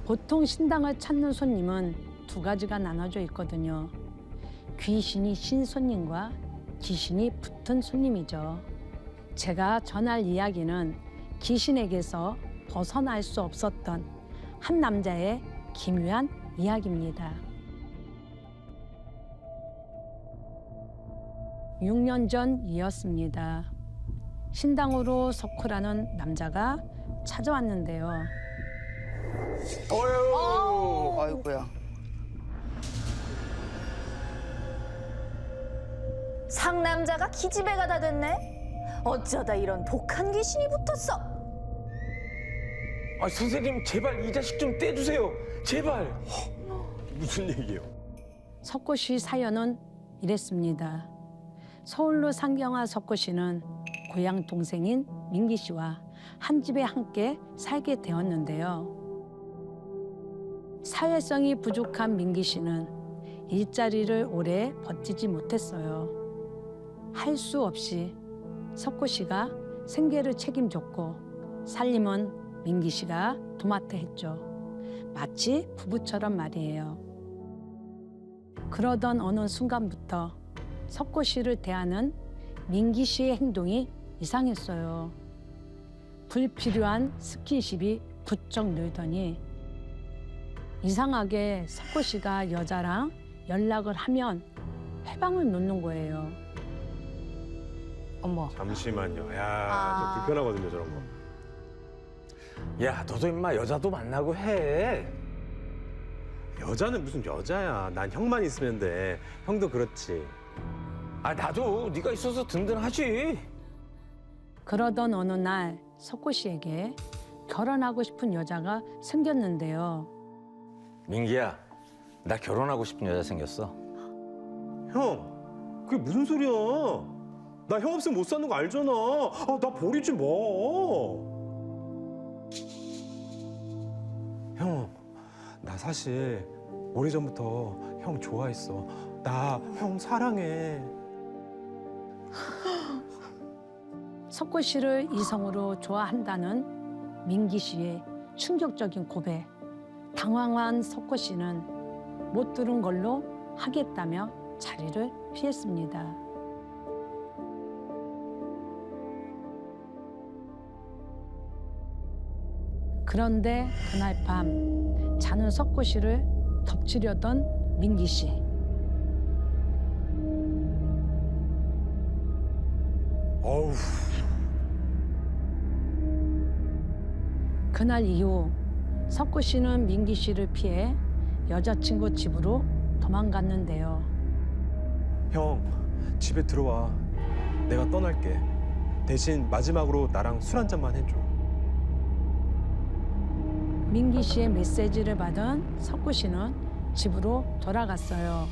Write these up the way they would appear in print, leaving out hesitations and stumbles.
보통 신당을 찾는 손님은 두 가지가 나눠져 있거든요. 귀신이 신 손님과 귀신이 붙은 손님이죠. 제가 전할 이야기는 귀신에게서 벗어날 수 없었던 한 남자의 기묘한 이야기입니다. 6년 전이었습니다. 신당으로 석호라는 남자가 찾아왔는데요. 어휴. 아이고야. 상남자가 기집애가 다 됐네. 어쩌다 이런 독한 귀신이 붙었어. 아, 선생님 제발 이 자식 좀 떼주세요. 제발. 무슨 얘기예요? 석호 씨 사연은 이랬습니다. 서울로 상경한 석호 씨는 고향 동생인 민기 씨와 한 집에 함께 살게 되었는데요. 사회성이 부족한 민기 씨는 일자리를 오래 버티지 못했어요. 할 수 없이 석호 씨가 생계를 책임졌고 살림은 민기 씨가 도맡아 했죠. 마치 부부처럼 말이에요. 그러던 어느 순간부터 석호 씨를 대하는 민기 씨의 행동이 이상했어요. 불필요한 스킨십이 부쩍 늘더니 이상하게 석호 씨가 여자랑 연락을 하면 해방을 놓는 거예요. 어머. 잠시만요. 야, 아. 저 불편하거든요, 저런 거. 야, 너도 임마 여자도 만나고 해. 여자는 무슨 여자야. 난 형만 있으면 돼. 형도 그렇지. 아, 나도 네가 있어서 든든하지. 그러던 어느 날 석호 씨에게 결혼하고 싶은 여자가 생겼는데요. 민기야, 나 결혼하고 싶은 여자 생겼어. 형, 그게 무슨 소리야? 나 형 없으면 못 사는 거 알잖아. 아, 나 버리지 마. 형, 나 사실 오래전부터 형 좋아했어. 나 형 사랑해. 석호 씨를 이성으로 좋아한다는 민기 씨의 충격적인 고백. 당황한 석호 씨는 못 들은 걸로 하겠다며 자리를 피했습니다. 그런데 그날 밤 자는 석호 씨를 덮치려던 민기 씨. 어우. 그날 이후 석호 씨는 민기 씨를 피해 여자친구 집으로 도망갔는데요. 형, 집에 들어와. 내가 떠날게. 대신 마지막으로 나랑 술 한 잔만 해줘. 민기 씨의 메시지를 받은 석호 씨는 집으로 돌아갔어요.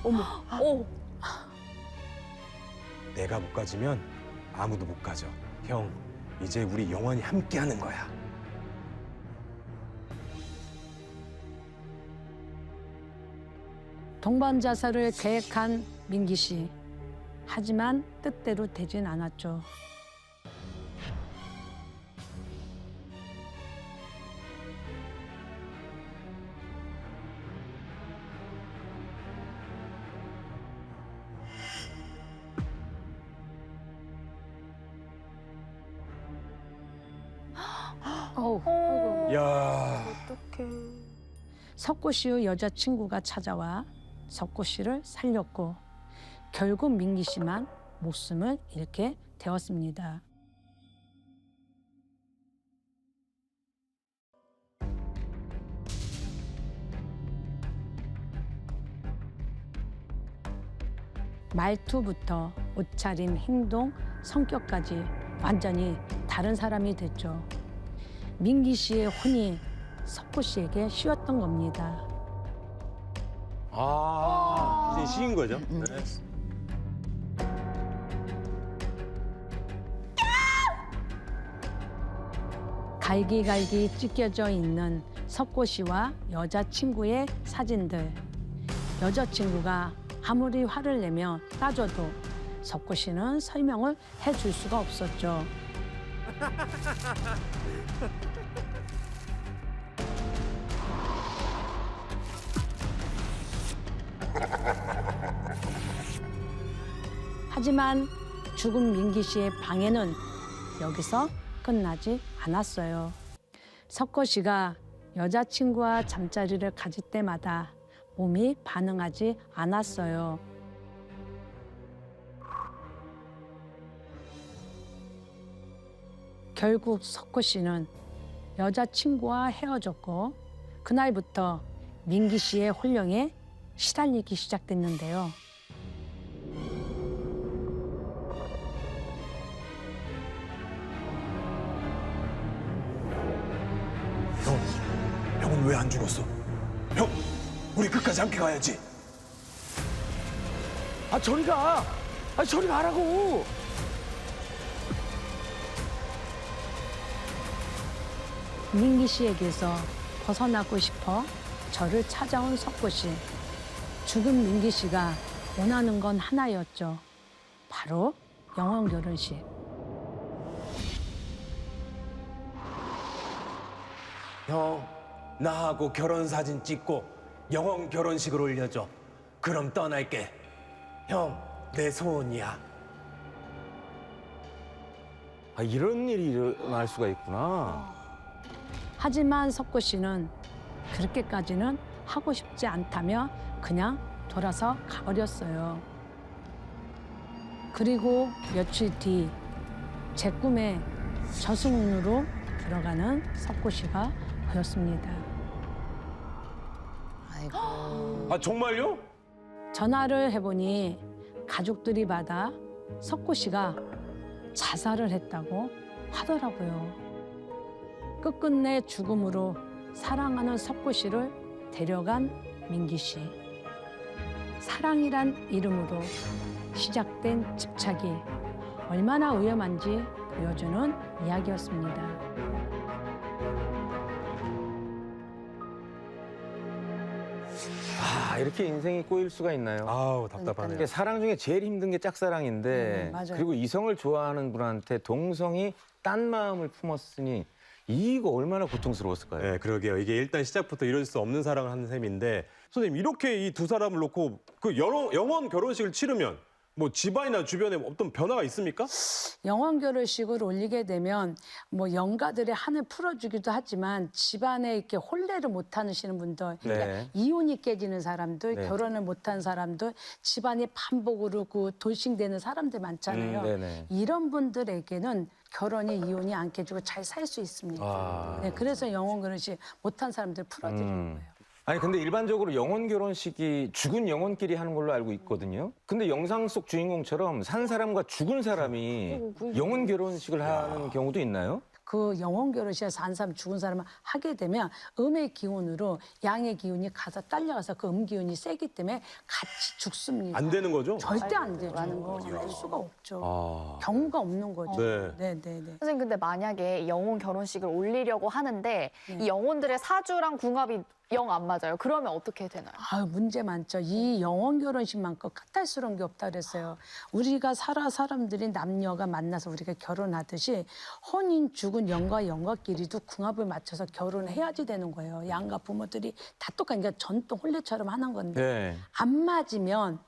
오. 내가 못 가지면 아무도 못 가져. 형, 이제 우리 영원히 함께하는 거야. 동반 자살을 계획한 민기 씨. 하지만 뜻대로 되진 않았죠. 야, 어떡해. 석호 씨의 여자친구가 찾아와 석호 씨를 살렸고 결국 민기 씨만 목숨을 잃게 되었습니다. 말투부터 옷차림, 행동, 성격까지 완전히 다른 사람이 됐죠. 민기 씨의 혼이 석호 씨에게 씌웠던 겁니다. 아, 이제 시인 거죠? 네. 갈기갈기 찢겨져 있는 석호 씨와 여자친구의 사진들. 여자친구가 아무리 화를 내며 따져도 석호 씨는 설명을 해줄 수가 없었죠. 하지만 죽은 민기 씨의 방해는 여기서 끝나지 않았어요. 석호 씨가 여자친구와 잠자리를 가질 때마다 몸이 반응하지 않았어요. 결국 석호 씨는 여자친구와 헤어졌고 그날부터 민기 씨의 혼령에 시달리기 시작됐는데요. 형은 왜 안 죽었어? 형, 우리 끝까지 함께 가야지. 아, 저리 가! 아, 저리 가라고! 민기 씨에게서 벗어나고 싶어 저를 찾아온 석호 씨. 죽은 민기 씨가 원하는 건 하나였죠. 바로 영원 결혼식. 형, 나하고 결혼 사진 찍고 영원 결혼식을 올려줘. 그럼 떠날게. 형, 내 소원이야. 아, 이런 일이 일어날 수가 있구나. 하지만 석호 씨는 그렇게까지는 하고 싶지 않다며 그냥 돌아서 가버렸어요. 그리고 며칠 뒤 제 꿈에 저승으로 들어가는 석호 씨가 보였습니다. 아이고. 아, 정말요? 전화를 해보니 가족들이 받아 석호 씨가 자살을 했다고 하더라고요. 끝끝내 죽음으로 사랑하는 석호 씨를 데려간 민기 씨. 사랑이란 이름으로 시작된 집착이 얼마나 위험한지 보여주는 이야기였습니다. 아, 이렇게 인생이 꼬일 수가 있나요? 아우, 답답하네요. 이게 사랑 중에 제일 힘든 게 짝사랑인데 맞아요. 그리고 이성을 좋아하는 분한테 동성이 딴 마음을 품었으니 이거 얼마나 고통스러웠을까요? 네, 그러게요. 이게 일단 시작부터 이럴 수 없는 사랑을 하는 셈인데 선생님 이렇게 이 두 사람을 놓고 그 영원 결혼식을 치르면 뭐 집안이나 주변에 어떤 변화가 있습니까? 영원 결혼식을 올리게 되면 뭐 영가들의 한을 풀어주기도 하지만 집안에 이렇게 혼례를 못 하시는 분들, 그러니까 네. 이혼이 깨지는 사람들, 네. 결혼을 못한 사람들, 집안이 반복으로 그 돌싱되는 사람들 많잖아요. 네네. 이런 분들에게는 결혼이 이혼이 안 깨지고 잘 살 수 있습니다. 아. 네, 그래서 영원 결혼식 못한 사람들 풀어드리는 거예요. 아니 근데 일반적으로 영혼 결혼식이 죽은 영혼끼리 하는 걸로 알고 있거든요. 근데 영상 속 주인공처럼 산 사람과 죽은 사람이 영혼 결혼식을 하는 경우도 있나요? 그 영혼 결혼식에서 한 사람 죽은 사람을 하게 되면 음의 기운으로 양의 기운이 가서 딸려가서 그 음 기운이 세기 때문에 같이 죽습니다. 안 되는 거죠? 절대 안 되죠. 할 수가 없죠. 아. 경우가 없는 거죠. 네. 네, 네, 네. 선생님, 근데 만약에 영혼 결혼식을 올리려고 하는데 이 영혼들의 사주랑 궁합이 영 안 맞아요. 그러면 어떻게 되나요? 아유, 문제 많죠. 이 영혼 결혼식만큼 까탈스러운 게 없다 그랬어요. 우리가 사람들이 남녀가 만나서 우리가 결혼하듯이 혼인 죽은 영과 영과끼리도 궁합을 맞춰서 결혼해야지 되는 거예요. 양가 부모들이 다 똑같은 그러니까 전통 혼례처럼 하는 건데 네. 안 맞으면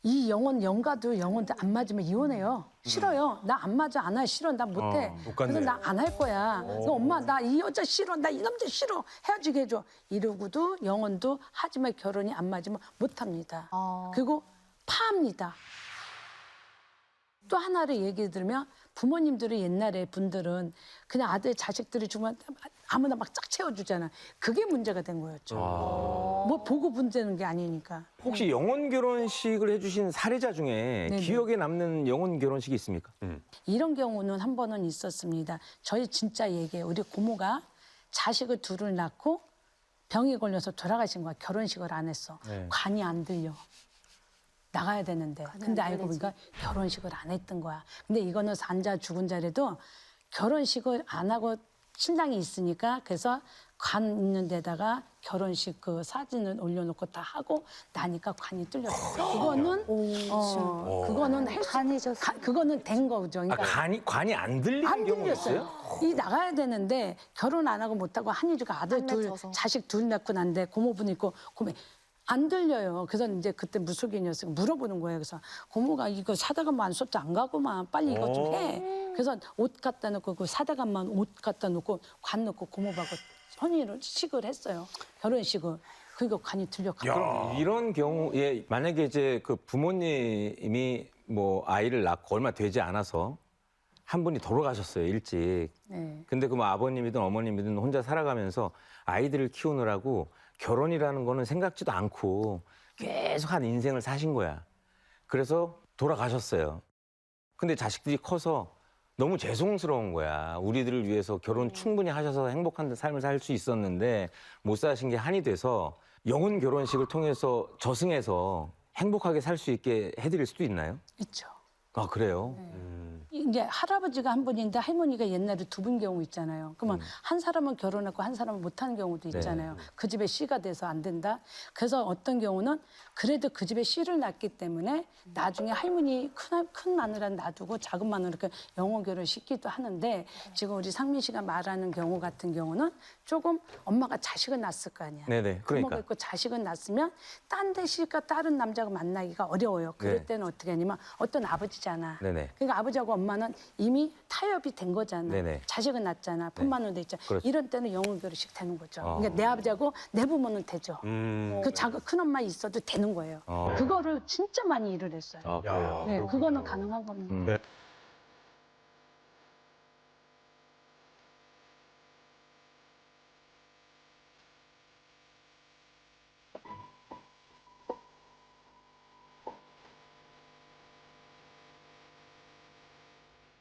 이 영가도 영혼도 안 맞으면 이혼해요. 싫어요. 나 안 맞아, 안 해. 싫어. 나 못해. 못 그래서 갔네. 나 안 할 거야. 그래서 엄마 나 이 여자 싫어. 나 이 남자 싫어. 헤어지게 해줘. 이러고도 영혼도 하지만 결혼이 안 맞으면 못합니다. 그리고 파합니다. 또 하나를 얘기 들으면 부모님들이 옛날에 분들은 그냥 아들 자식들이 주면 아무나 막 쫙 채워주잖아. 그게 문제가 된 거였죠. 뭐 보고 문제는 게 아니니까. 혹시 영혼 결혼식을 해주신 사례자 중에 네네. 기억에 남는 영혼 결혼식이 있습니까? 이런 경우는 한 번은 있었습니다. 저희 진짜 얘기예요. 우리 고모가 자식을 둘을 낳고 병이 걸려서 돌아가신 거야. 결혼식을 안 했어. 네. 관이 안 들려. 나가야 되는데. 근데 알고 보니까 결혼식을 안 했던 거야. 근데 이거는 산자 죽은 자리도 결혼식을 안 하고 신당이 있으니까 그래서 관 있는 데다가 결혼식 그 사진을 올려놓고 다 하고 나니까 관이 뚫렸어. 그거는 그거는 그거는 된 거죠. 아, 그러니까 관이 안 들리는 안 경우가 들렸어요. 있어요? 이 나가야 되는데 결혼 안 하고 못 하고 한이주가 아들 안 둘 맺혀서. 자식 둘 낳고 난데 고모분 있고 고모 안 들려요. 그래서 이제 그때 무속인이었어요. 물어보는 거예요. 그래서 고모가 이거 사다가만 안 쏟지 안 가고만 빨리 이것 좀 해. 그래서 옷 갖다 놓고 그 사다가만 옷 갖다 놓고 관 놓고 고모하고 혼인식을 했어요. 결혼식을. 그리고 관이 들려가고. 이런 경우에 만약에 이제 그 부모님이 뭐 아이를 낳고 얼마 되지 않아서 한 분이 돌아가셨어요, 일찍. 네. 근데 그 뭐 아버님이든 어머님이든 혼자 살아가면서 아이들을 키우느라고 결혼이라는 거는 생각지도 않고 계속 한 인생을 사신 거야. 그래서 돌아가셨어요. 근데 자식들이 커서 너무 죄송스러운 거야. 우리들을 위해서 결혼 충분히 하셔서 행복한 삶을 살 수 있었는데 못 사신 게 한이 돼서 영혼 결혼식을 통해서 저승에서 행복하게 살 수 있게 해드릴 수도 있나요? 있죠. 아, 그래요? 이제 할아버지가 한 분인데 할머니가 옛날에 두 분 경우 있잖아요. 그러면 한 사람은 결혼했고 한 사람은 못하는 경우도 있잖아요. 그 집에 씨가 돼서 안 된다. 그래서 어떤 경우는 그래도 그 집에 씨를 낳기 때문에 나중에 할머니 큰 마누라 놔두고 작은 마누라 이렇게 영혼 결혼시키기도 하는데 지금 우리 상민 씨가 말하는 경우 같은 경우는 조금 엄마가 자식을 낳았을 거 아니야. 네네. 부모가 그러니까. 있고 자식을 낳았으면 딴 데 씨가 다른 남자가 만나기가 어려워요. 그럴 네. 때는 어떻게 하냐면 어떤 아버지잖아. 네네. 그러니까 아버지하고 엄마는 이미 타협이 된 거잖아. 네네. 자식은 낳잖아. 품만으로 돼 있잖아. 그렇죠. 이런 때는 영혼 결혼식 되는 거죠. 그러니까 내 아버지하고 내 부모는 되죠. 그 작은 큰 엄마 있어도 되는 거예요. 그거를 진짜 많이 일을 했어요. 아, 그래요? 네, 그거는 가능한 겁니다. 네.